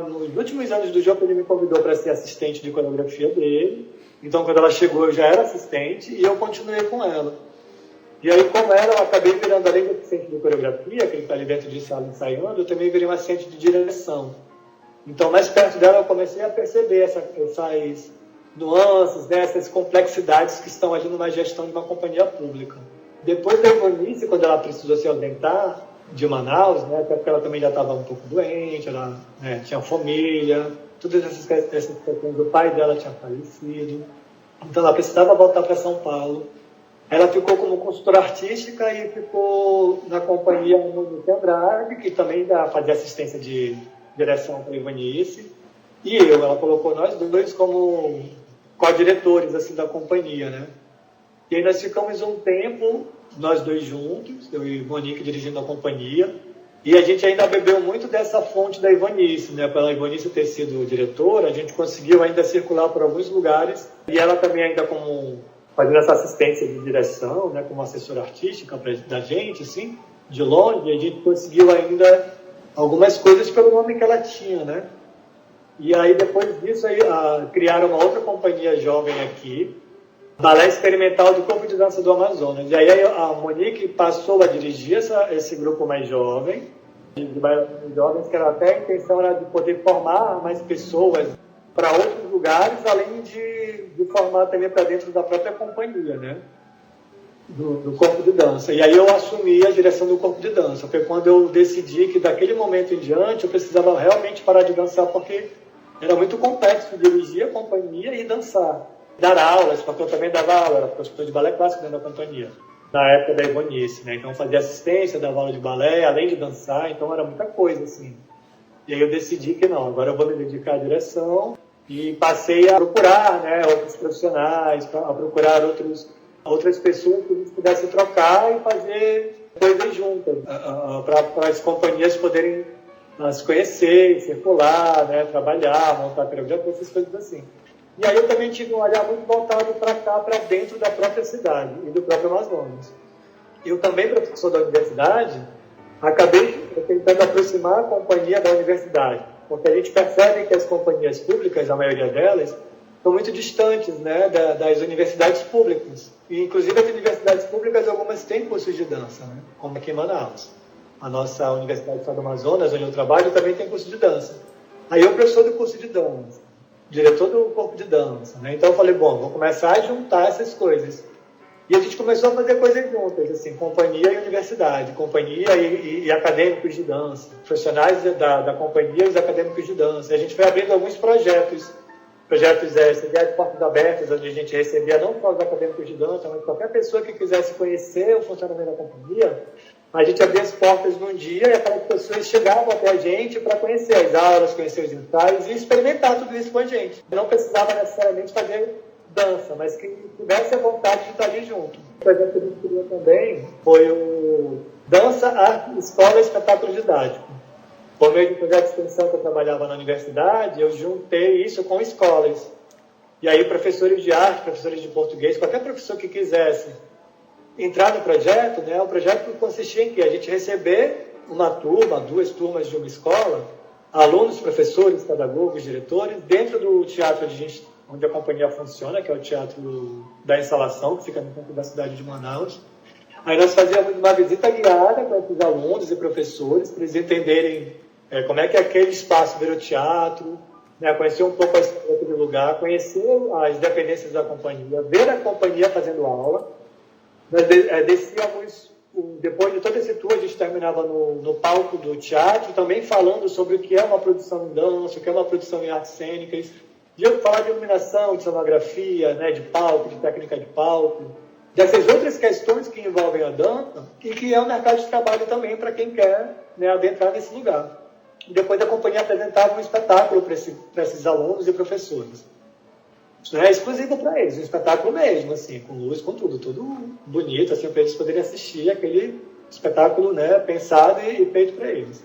nos últimos anos do Jofre, ele me convidou para ser assistente de coreografia dele. Então, quando ela chegou, eu já era assistente e eu continuei com ela. E aí, como ela, eu acabei virando, além do assistente de coreografia, que ele está ali dentro de sala ensaiando, eu também virei um assistente de direção. Então, mais perto dela, eu comecei a perceber essas nuances, né, essas complexidades que estão ali numa gestão de uma companhia pública. Depois da Ivanice, quando ela precisou se ausentar de Manaus, né, até porque ela também já estava um pouco doente, ela tinha família, todas essas questões, o pai dela tinha falecido, então ela precisava voltar para São Paulo. Ela ficou como consultora artística e ficou na companhia Monique Andrade, que também fazia assistência de direção para a Ivanice, e ela colocou nós dois como co-diretores assim, da companhia, né? E aí nós ficamos um tempo, nós dois juntos, eu e Monique dirigindo a companhia, e a gente ainda bebeu muito dessa fonte da Ivanice, né? Pela Ivanice ter sido diretora, a gente conseguiu ainda circular por alguns lugares, e ela também ainda fazendo essa assistência de direção, né? Como assessora artística da gente, assim, de longe, a gente conseguiu ainda algumas coisas pelo nome que ela tinha, né? E aí, depois disso, criaram uma outra companhia jovem aqui, Balé Experimental do Corpo de Dança do Amazonas. E aí a Monique passou a dirigir esse grupo mais jovem, de bailarinos jovens, que era até a intenção era de poder formar mais pessoas para outros lugares, além de formar também para dentro da própria companhia, né? Do corpo de dança. E aí eu assumi a direção do corpo de dança. Foi quando eu decidi que daquele momento em diante eu precisava realmente parar de dançar, porque era muito complexo dirigir a companhia e dançar. Dar aulas, porque eu também dava aula, era professor de balé clássico dentro da companhia, na época da Ivanice, né? Então eu fazia assistência, dava aula de balé, além de dançar, então era muita coisa, assim. E aí eu decidi que não, agora eu vou me dedicar à direção e passei a procurar, né, outros profissionais, a procurar outras pessoas que a gente pudesse trocar e fazer coisas juntas, para as companhias poderem se conhecer, circular, né, trabalhar, montar coreografia, essas coisas assim. E aí eu também tive um olhar muito voltado para cá, para dentro da própria cidade e do próprio Amazonas. Eu também, professor da universidade, acabei tentando aproximar a companhia da universidade, porque a gente percebe que as companhias públicas, a maioria delas, estão muito distantes, né, das universidades públicas. E, inclusive, as universidades públicas, algumas têm cursos de dança, né, como aqui em Manaus. A nossa Universidade do Estado do Amazonas, onde eu trabalho, também tem curso de dança. Aí eu, professor do curso de dança, diretor do corpo de dança, né? Então eu falei, bom, vou começar a juntar essas coisas. E a gente começou a fazer coisas juntas, assim, companhia e universidade, companhia e acadêmicos de dança, profissionais da companhia e os acadêmicos de dança. E a gente foi abrindo alguns projetos de portas abertas, onde a gente recebia não só os acadêmicos de dança, mas qualquer pessoa que quisesse conhecer o funcionamento da companhia. A gente abria as portas num dia e aquelas pessoas chegavam até a gente para conhecer as aulas, conhecer os ensaios e experimentar tudo isso com a gente. Não precisava necessariamente fazer dança, mas que tivesse a vontade de estar ali junto. O projeto que a gente criou também foi o Dança, Arte, Escola e Espetáculo Didático. Por meio do projeto de extensão que eu trabalhava na universidade, eu juntei isso com escolas. E aí professores de arte, professores de português, qualquer professor que quisesse entrar no projeto, né, o projeto consistia em que a gente receber uma turma, 2 turmas de uma escola, alunos, professores, pedagogos, diretores, dentro do teatro onde a companhia funciona, que é o Teatro da Instalação, que fica no centro da cidade de Manaus. Aí nós fazíamos uma visita guiada com esses alunos e professores, para eles entenderem como é que aquele espaço virou teatro, né, conhecer um pouco a história daquele lugar, conhecer as dependências da companhia, ver a companhia fazendo aula. Nós descíamos, depois de todo esse tour, a gente terminava no palco do teatro, também falando sobre o que é uma produção em dança, o que é uma produção em artes cênicas, de falar de iluminação, de cenografia, né, de palco, de técnica de palco, dessas outras questões que envolvem a dança e que é o mercado de trabalho também para quem quer, né, adentrar nesse lugar. E depois a companhia apresentava um espetáculo para esses alunos e professores. Isso é exclusivo para eles, um espetáculo mesmo, assim, com luz, com tudo bonito, assim, para eles poderem assistir aquele espetáculo, né, pensado e feito para eles.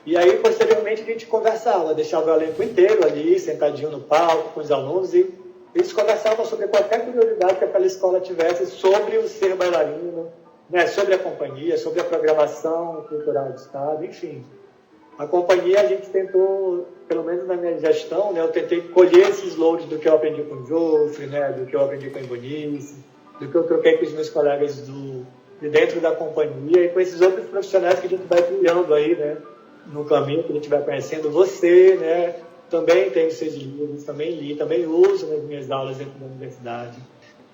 E aí, posteriormente, a gente conversava, deixava o elenco inteiro ali, sentadinho no palco, com os alunos, e eles conversavam sobre qualquer curiosidade que aquela escola tivesse sobre o ser bailarino, né, sobre a companhia, sobre a programação cultural do Estado, enfim. A companhia, a gente tentou, pelo menos na minha gestão, né, eu tentei colher esses louros do que eu aprendi com o Jofre, né, do que eu aprendi com a Ivanice, do que eu troquei com os meus colegas de dentro da companhia e com esses outros profissionais que a gente vai criando aí, né, no caminho que a gente vai conhecendo. Você, né, também tem os seus livros, também li, também uso nas minhas aulas dentro da universidade.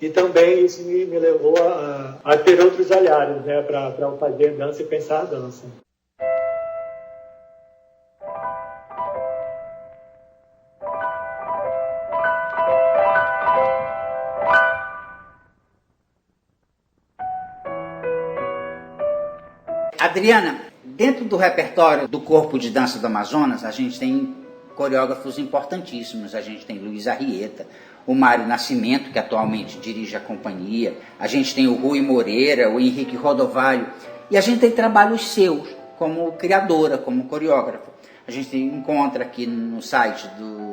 E também isso me levou a ter outros olhares, né, para fazer dança e pensar dança. Adriana, dentro do repertório do Corpo de Dança do Amazonas, a gente tem coreógrafos importantíssimos. A gente tem Luiz Arrieta, o Mário Nascimento, que atualmente dirige a companhia, a gente tem o Rui Moreira, o Henrique Rodovalho, e a gente tem trabalhos seus como criadora, como coreógrafa. A gente encontra aqui no site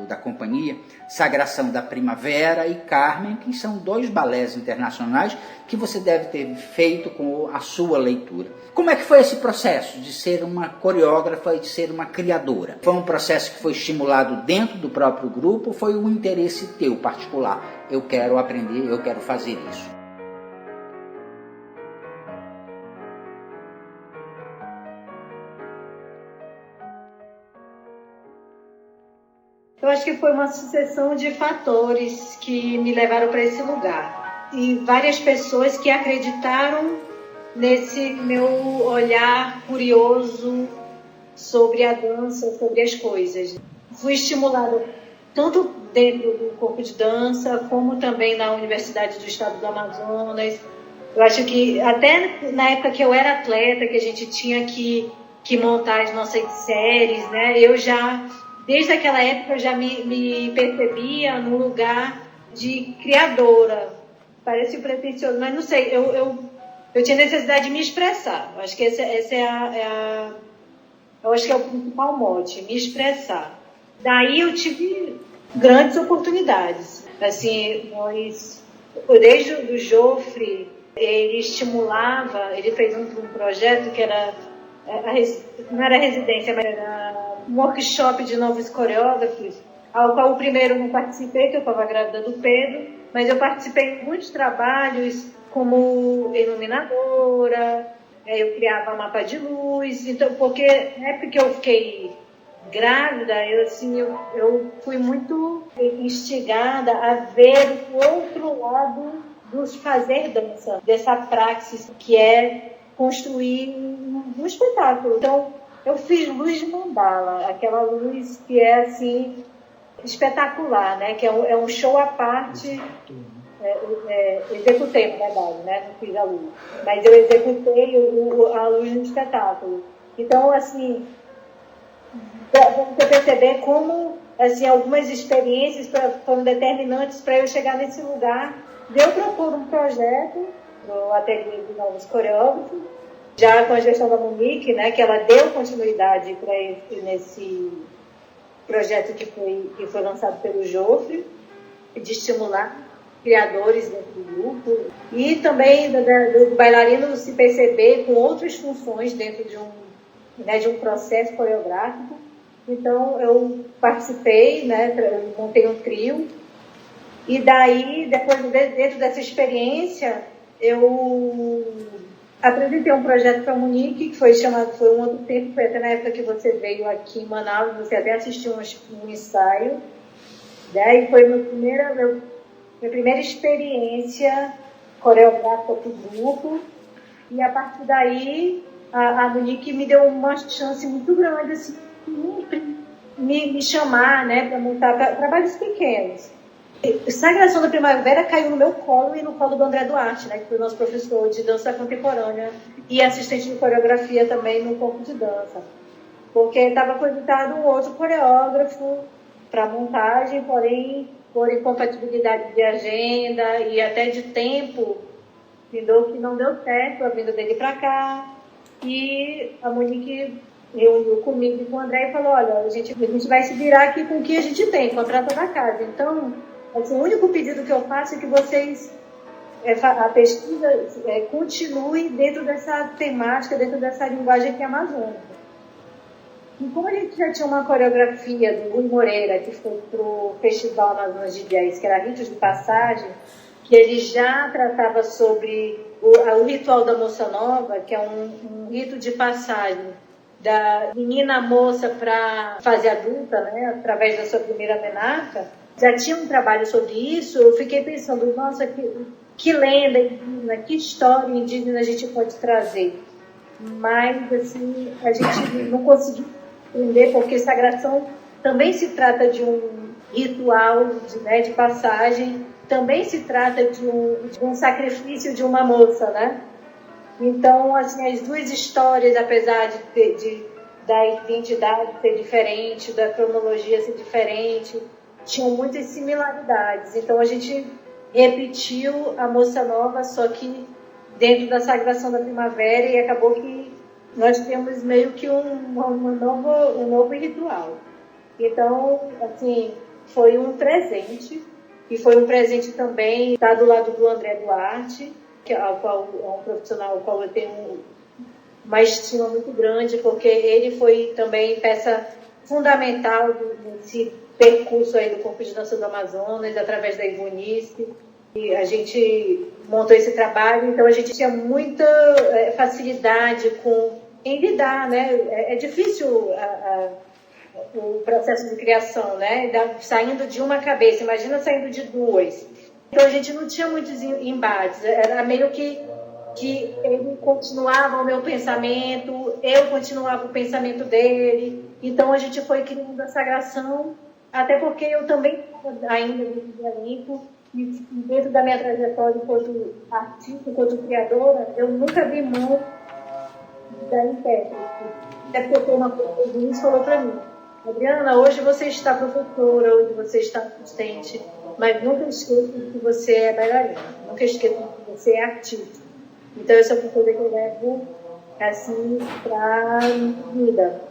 da companhia Sagração da Primavera e Carmen, que são 2 balés internacionais que você deve ter feito com a sua leitura. Como é que foi esse processo de ser uma coreógrafa e de ser uma criadora? Foi um processo que foi estimulado dentro do próprio grupo ou foi um interesse teu particular? Eu quero aprender, eu quero fazer isso. Eu acho que foi uma sucessão de fatores que me levaram para esse lugar. E várias pessoas que acreditaram nesse meu olhar curioso sobre a dança, sobre as coisas. Fui estimulada tanto dentro do corpo de dança, como também na Universidade do Estado do Amazonas. Eu acho que até na época que eu era atleta, que a gente tinha que montar as nossas séries, né? Eu já... Desde aquela época eu já me percebia num lugar de criadora. Parece pretensioso, mas não sei, eu tinha necessidade de me expressar. Eu acho que esse eu acho que é o principal mote, me expressar. Daí eu tive grandes oportunidades. Assim, desde o Jofre, ele estimulava, ele fez um projeto que era, não era residência, mas era um workshop de novos coreógrafos, ao qual o primeiro eu não participei, que eu estava grávida do Pedro, mas eu participei de muitos trabalhos como iluminadora, eu criava mapa de luz, então, porque na época que eu fiquei grávida, eu fui muito instigada a ver o outro lado dos fazer dança, dessa praxis que é construir um espetáculo. Então, eu fiz luz de mandala, aquela luz que é assim espetacular, né? Que é um show à parte. Executei, na verdade, né? Não fiz a luz, mas eu executei a luz no espetáculo. Então, assim, você perceber como assim, algumas experiências foram determinantes para eu chegar nesse lugar. Deu propor um projeto no Ateliê de Novos Coreógrafos, já com a gestão da Monique, né, que ela deu continuidade nesse projeto que foi lançado pelo Jofre, de estimular criadores dentro do grupo, e também do bailarino se perceber com outras funções dentro de um processo coreográfico. Então, eu participei, né, eu montei um trio, e daí, depois, dentro dessa experiência, eu apresentei um projeto para a Monique, que foi um outro tempo, foi até na época que você veio aqui em Manaus, você até assistiu um ensaio. Daí foi minha primeira experiência coreográfica para o grupo, e a partir daí a Monique me deu uma chance muito grande, assim, me chamar, né, para montar trabalhos pequenos. Sagração da Primavera caiu no meu colo e no colo do André Duarte, né, que foi o nosso professor de dança contemporânea e assistente de coreografia também no corpo de dança. Porque estava cogitado um outro coreógrafo para montagem, porém, por incompatibilidade de agenda e até de tempo, findou que não deu certo a vinda dele para cá. E a Monique reuniu comigo e com o André e falou: olha, a gente vai se virar aqui com o que a gente tem, contrata da casa. Então, assim, o único pedido que eu faço é que vocês, a pesquisa continue dentro dessa temática, dentro dessa linguagem que é amazônica. E como a gente já tinha uma coreografia do Rui Moreira, que foi para o Festival Amazonas de Jazz, que era Ritos de Passagem, que ele já tratava sobre o ritual da moça nova, que é um rito de passagem da menina moça para fase adulta, né, através da sua primeira menarca, já tinha um trabalho sobre isso. Eu fiquei pensando, nossa, que lenda indígena, que história indígena a gente pode trazer. Mas, assim, a gente não conseguiu entender, porque sagração também se trata de um ritual de passagem, também se trata de um sacrifício de uma moça, né? Então, assim, as duas histórias, apesar da identidade ser diferente, da cronologia ser diferente, tinham muitas similaridades. Então, a gente repetiu a Moça Nova, só que dentro da Sagração da Primavera, e acabou que nós temos meio que um novo ritual. Então, assim, foi um presente, e foi um presente também estar do lado do André Duarte, que é um profissional ao qual eu tenho uma estima muito grande, porque ele foi também peça fundamental nesse percurso aí do Corpo de Dança do Amazonas, através da Ivonice. E a gente montou esse trabalho, então a gente tinha muita facilidade em lidar, né? É difícil o processo de criação, né? Saindo de uma cabeça, imagina saindo de duas. Então a gente não tinha muitos embates, era meio que ele continuava o meu pensamento, eu continuava o pensamento dele. Então a gente foi criando a sagração, até porque eu também ainda dentro do elenco, e dentro da minha trajetória enquanto artista, enquanto criadora, eu nunca abri mão da intérprete. Até porque uma coisa que o Luiz falou para mim: Adriana, hoje você está professora, hoje você está assistente, mas nunca esqueça que você é bailarina, nunca esqueça que você é artista. Então, essa é uma coisa que eu levo assim para a vida.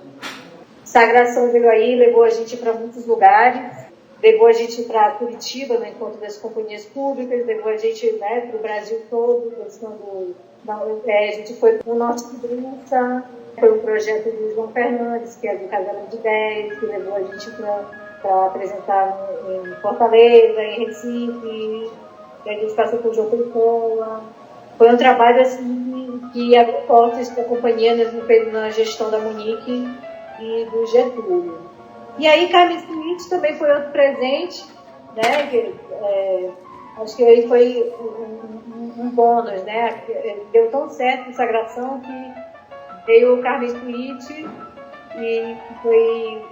Sagração veio aí, levou a gente para muitos lugares, levou a gente para Curitiba, no encontro das companhias públicas, levou a gente, né, para o Brasil todo, a gente foi para o Norte de Dança, foi um projeto do João Fernandes, que é do Casamento de 10, que levou a gente para apresentar em Fortaleza, em Recife, e a gente passou por João Pessoa. Foi um trabalho assim que abriu portas para a companhia na gestão da Monique e do Getúlio. E aí Carmen Smith também foi outro presente, né? Acho que aí foi um bônus, né? Deu tão certo a sagração que veio o Carmen Smith e foi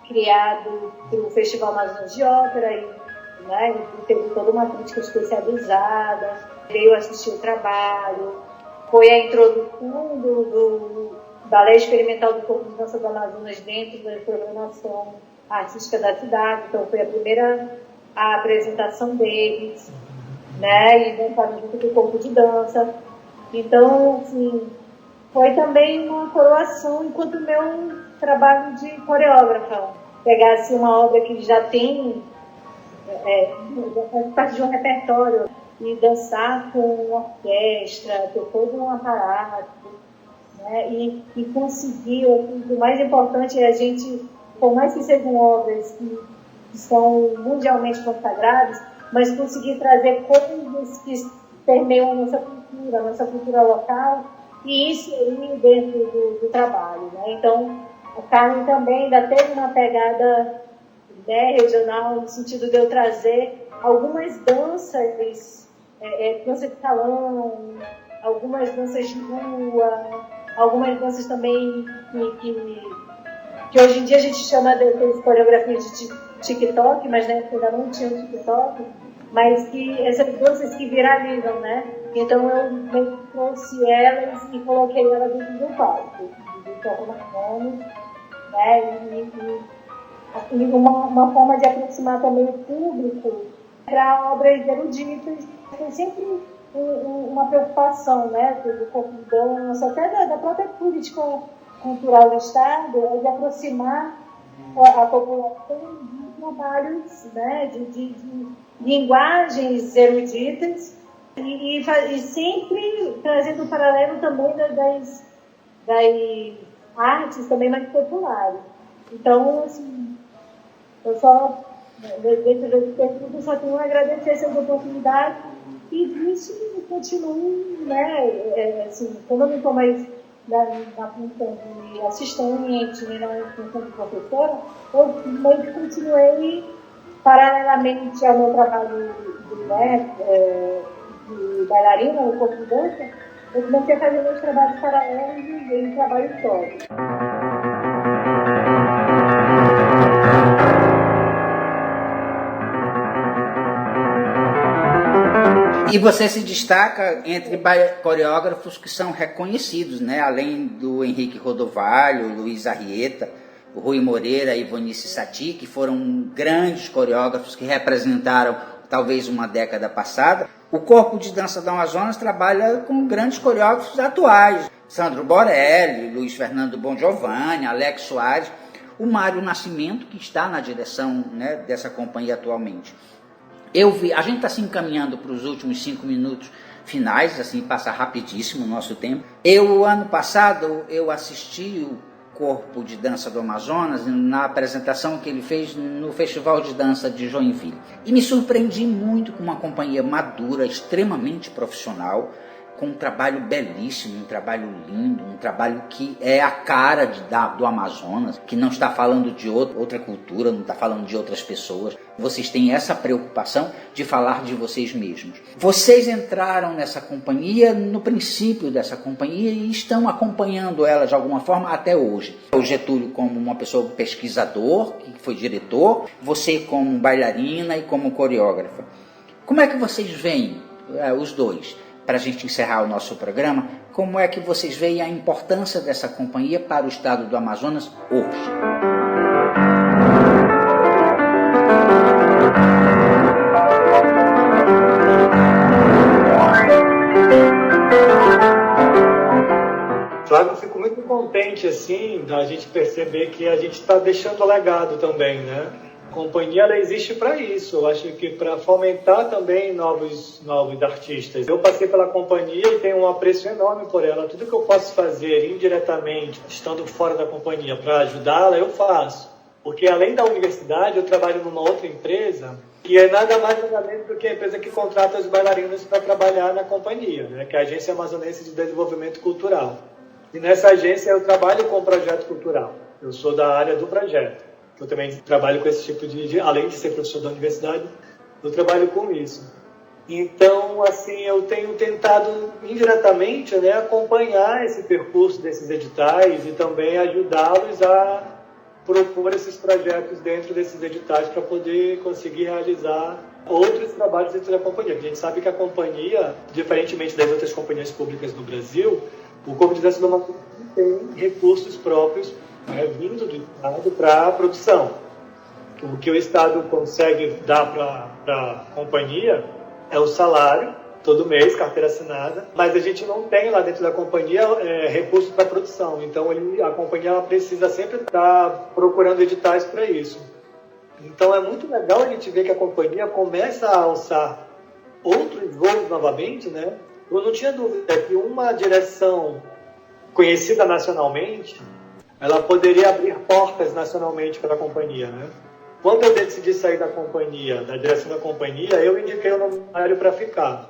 criado pelo Festival Amazonas de Ópera, né? E teve toda uma crítica especializada, veio assistir o trabalho, foi a introdução do Balé Experimental do Corpo de Dança do Amazonas dentro da programação artística da cidade. Então foi a primeira apresentação deles, né? E dançaram junto com o Corpo de Dança. Então, assim, foi também uma coroação enquanto meu trabalho de coreógrafa. Pegar assim, uma obra que já tem parte de um repertório e dançar com orquestra, ter todo um aparato, né? E conseguir, o mais importante é a gente, por mais que sejam obras que são mundialmente consagradas, mas conseguir trazer coisas que permeiam a nossa cultura local, e inserir dentro do trabalho, né? Então, a Carmen também ainda teve uma pegada, né, regional, no sentido de eu trazer algumas danças, dança de salão, algumas danças de rua, algumas danças também que hoje em dia a gente chama de coreografias de TikTok, mas na época ainda não tinha o TikTok, mas que essas danças que viralizam, né? Então eu trouxe elas e coloquei elas dentro do palco, de alguma forma, né? E uma forma de aproximar também o público para obras eruditas. Tem sempre uma preocupação, né, do corpo de dança, até da própria política cultural do Estado, de aproximar a população de trabalhos, né, de linguagens eruditas e sempre trazendo um paralelo também das artes também mais populares. Então, assim, eu só, dentro desse tudo, só tenho a agradecer essas oportunidades E disso eu continuo, né, assim, como eu não estou mais na função de assistente, nem na função de professora, eu meio que continuei paralelamente ao meu trabalho de bailarina no corpo de dança, eu comecei a fazer meus trabalhos paralelos e um trabalho solo. E você se destaca entre coreógrafos que são reconhecidos, né? Além do Henrique Rodovalho, Luiz Arrieta, o Rui Moreira e Ivonice Satie, que foram grandes coreógrafos que representaram talvez uma década passada. O Corpo de Dança do Amazonas trabalha com grandes coreógrafos atuais, Sandro Borelli, Luiz Fernando Bongiovanni, Alex Soares, o Mário Nascimento, que está na direção, né, dessa companhia atualmente. A gente está se encaminhando para os últimos 5 minutos finais, assim, passa rapidíssimo o nosso tempo. Ano passado, eu assisti o Corpo de Dança do Amazonas na apresentação que ele fez no Festival de Dança de Joinville. E me surpreendi muito com uma companhia madura, extremamente profissional, com um trabalho belíssimo, um trabalho lindo, um trabalho que é a cara do Amazonas, que não está falando de outra cultura, não está falando de outras pessoas. Vocês têm essa preocupação de falar de vocês mesmos. Vocês entraram nessa companhia no princípio dessa companhia e estão acompanhando ela de alguma forma até hoje. O Getúlio como uma pessoa pesquisador, que foi diretor, você como bailarina e como coreógrafa. Como é que vocês veem, os dois? Para a gente encerrar o nosso programa, como é que vocês veem a importância dessa companhia para o estado do Amazonas hoje? Claro, eu fico muito contente assim da gente perceber que a gente está deixando legado também, né? A companhia ela existe para isso, eu acho que para fomentar também novos artistas. Eu passei pela companhia e tenho um apreço enorme por ela. Tudo que eu posso fazer indiretamente, estando fora da companhia, para ajudá-la, eu faço. Porque além da universidade, eu trabalho numa outra empresa, que é nada mais nada menos do que a empresa que contrata os bailarinos para trabalhar na companhia, né? Que é a Agência Amazonense de Desenvolvimento Cultural. E nessa agência eu trabalho com o projeto cultural. Eu sou da área do projeto. Eu também trabalho com esse tipo além de ser professor da universidade, eu trabalho com isso. Então, assim, eu tenho tentado indiretamente, né, acompanhar esse percurso desses editais e também ajudá-los a propor esses projetos dentro desses editais para poder conseguir realizar outros trabalhos dentro da companhia. A gente sabe que a companhia, diferentemente das outras companhias públicas do Brasil, o Corpo de Dança do Amazonas tem recursos próprios, né, vindo do Estado para a produção. O que o Estado consegue dar para a companhia é o salário, todo mês, carteira assinada, mas a gente não tem lá dentro da companhia recursos para a produção. Então a companhia ela precisa sempre estar procurando editais para isso. Então é muito legal a gente ver que a companhia começa a alçar outros voos novamente, né? Eu não tinha dúvida que uma direção conhecida nacionalmente ela poderia abrir portas nacionalmente para a companhia, né? Quando eu decidi sair da companhia, da direção da companhia, eu indiquei o nome do Mário para ficar.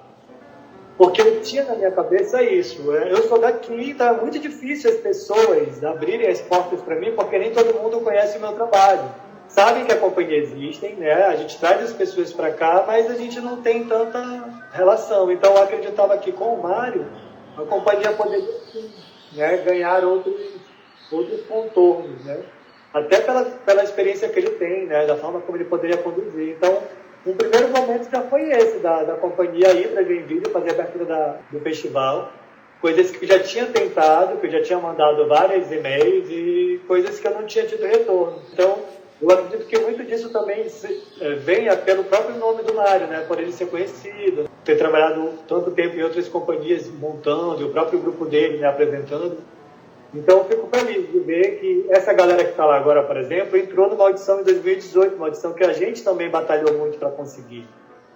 Porque eu tinha na minha cabeça isso. Eu sou daqui, tá muito difícil as pessoas abrirem as portas para mim, porque nem todo mundo conhece o meu trabalho. Sabem que a companhia existe, né? A gente traz as pessoas para cá, mas a gente não tem tanta relação. Então eu acreditava que com o Mário, a companhia poderia, né, ganhar outros contornos, né? Até pela experiência que ele tem, né? Da forma como ele poderia conduzir. Então, um primeiro momento já foi esse, da companhia ir para Joinville fazer a abertura do festival. Coisas que eu já tinha tentado, que eu já tinha mandado vários e-mails e coisas que eu não tinha tido retorno. Então, eu acredito que muito disso também venha pelo próprio nome do Mário, né? Por ele ser conhecido, ter trabalhado tanto tempo em outras companhias montando, e o próprio grupo dele, né, apresentando. Então eu fico feliz de ver que essa galera que está lá agora, por exemplo, entrou numa audição em 2018, uma audição que a gente também batalhou muito para conseguir.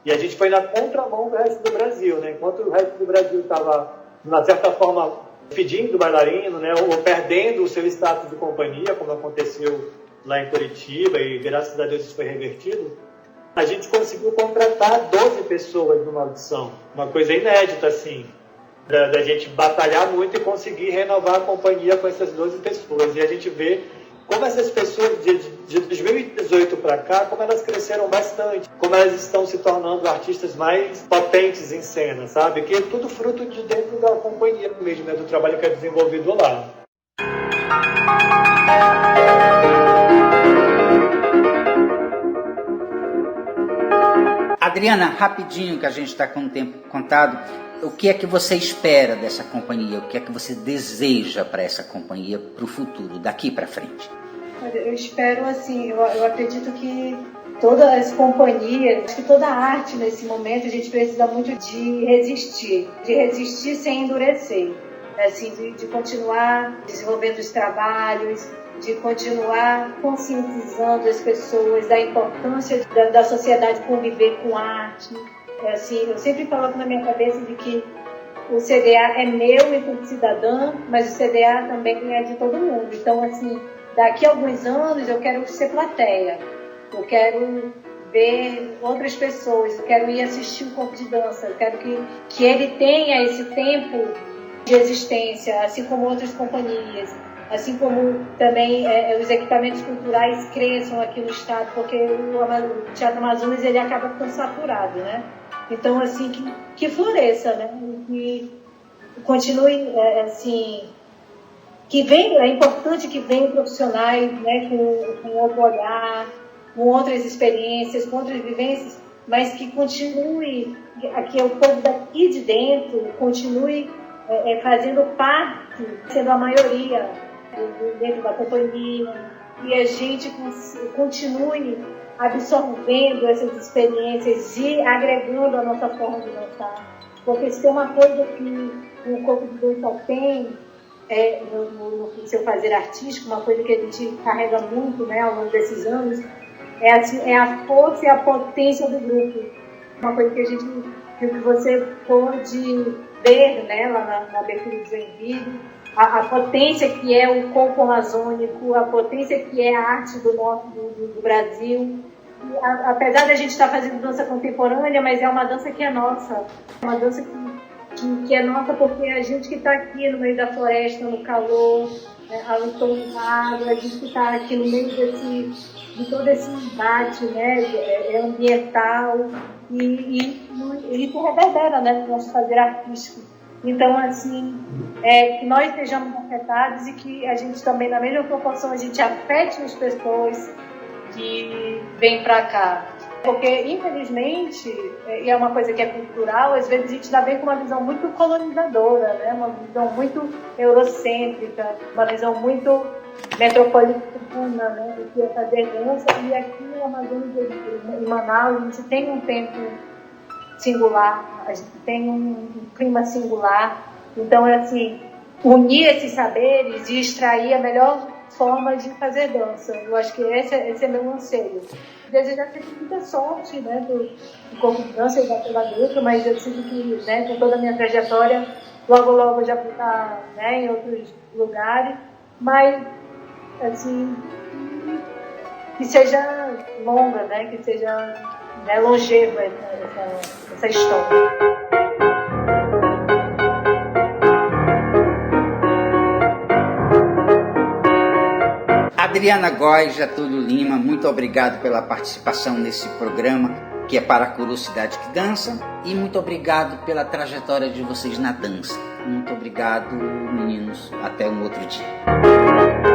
E a gente foi na contramão do resto do Brasil, né? Enquanto o resto do Brasil estava, de certa forma, pedindo bailarino, né? Ou perdendo o seu status de companhia, como aconteceu lá em Curitiba, e graças a Deus isso foi revertido, a gente conseguiu contratar 12 pessoas numa audição. Uma coisa inédita, assim, da gente batalhar muito e conseguir renovar a companhia com essas 12 pessoas. E a gente vê como essas pessoas, de 2018 para cá, como elas cresceram bastante, como elas estão se tornando artistas mais potentes em cena, sabe? Que é tudo fruto de dentro da companhia mesmo, né? Do trabalho que é desenvolvido lá. Adriana, rapidinho, que a gente está com o tempo contado, o que é que você espera dessa companhia? O que é que você deseja para essa companhia para o futuro, daqui para frente? Eu espero, assim, eu acredito que todas as companhias, acho que toda a arte nesse momento, a gente precisa muito de resistir sem endurecer, assim, de continuar desenvolvendo os trabalhos, de continuar conscientizando as pessoas da importância da sociedade conviver com arte. Assim, eu sempre coloco na minha cabeça de que o CDA é meu enquanto cidadã, mas o CDA também é de todo mundo. Então, assim, daqui a alguns anos eu quero ser plateia, eu quero ver outras pessoas, eu quero ir assistir um corpo de dança, eu quero que ele tenha esse tempo de existência, assim como outras companhias. Assim como também os equipamentos culturais cresçam aqui no estado, porque o Teatro Amazonas ele acaba ficando saturado, né? Então, assim, que floresça, né? Que continue, assim, que venha, é importante que venham profissionais, né, com outro olhar, com outras experiências, com outras vivências, mas que continue, que o povo daqui de dentro continue fazendo parte, sendo a maioria dentro da companhia, e a gente continue absorvendo essas experiências e agregando a nossa forma de dançar. Porque se tem uma coisa que o corpo de dança tem, no seu fazer artístico, uma coisa que a gente carrega muito, né, ao longo desses anos, é a força e a potência do grupo. Uma coisa que você pôde ver, né, lá na abertura do Joinville, a potência que é o corpo amazônico, a potência que é a arte do Brasil. E, apesar da gente estar fazendo dança contemporânea, mas é uma dança que é nossa. É uma dança que é nossa porque a gente que está aqui no meio da floresta, no calor, ao entornado, a gente que está aqui no meio de todo esse embate, né, ambiental, e que reverbera, né, no nosso fazer artístico. Então, assim, que nós sejamos afetados e que a gente também, na mesma proporção, a gente afete as pessoas que vêm para cá. Porque, infelizmente, e é uma coisa que é cultural, às vezes a gente dá bem com uma visão muito colonizadora, né? Uma visão muito eurocêntrica, uma visão muito metropolitana, né? Do que é fazer dança. E aqui no Amazonas, em Manaus, a gente tem um tempo singular, a gente tem um clima singular. Então, é assim, unir esses saberes e extrair a melhor forma de fazer dança. Eu acho que esse é meu anseio. Desejar ter muita sorte, né, do corpo de dança e da Peladuca, mas eu sinto que, né, com toda a minha trajetória, logo já vou estar, né, em outros lugares, mas, assim, que seja longa, né, que seja, né, longeva essa história. Adriana Góes, Getúlio Lima, muito obrigado pela participação nesse programa, que é Paracuru Cidade que Dança, e muito obrigado pela trajetória de vocês na dança. Muito obrigado, meninos. Até um outro dia.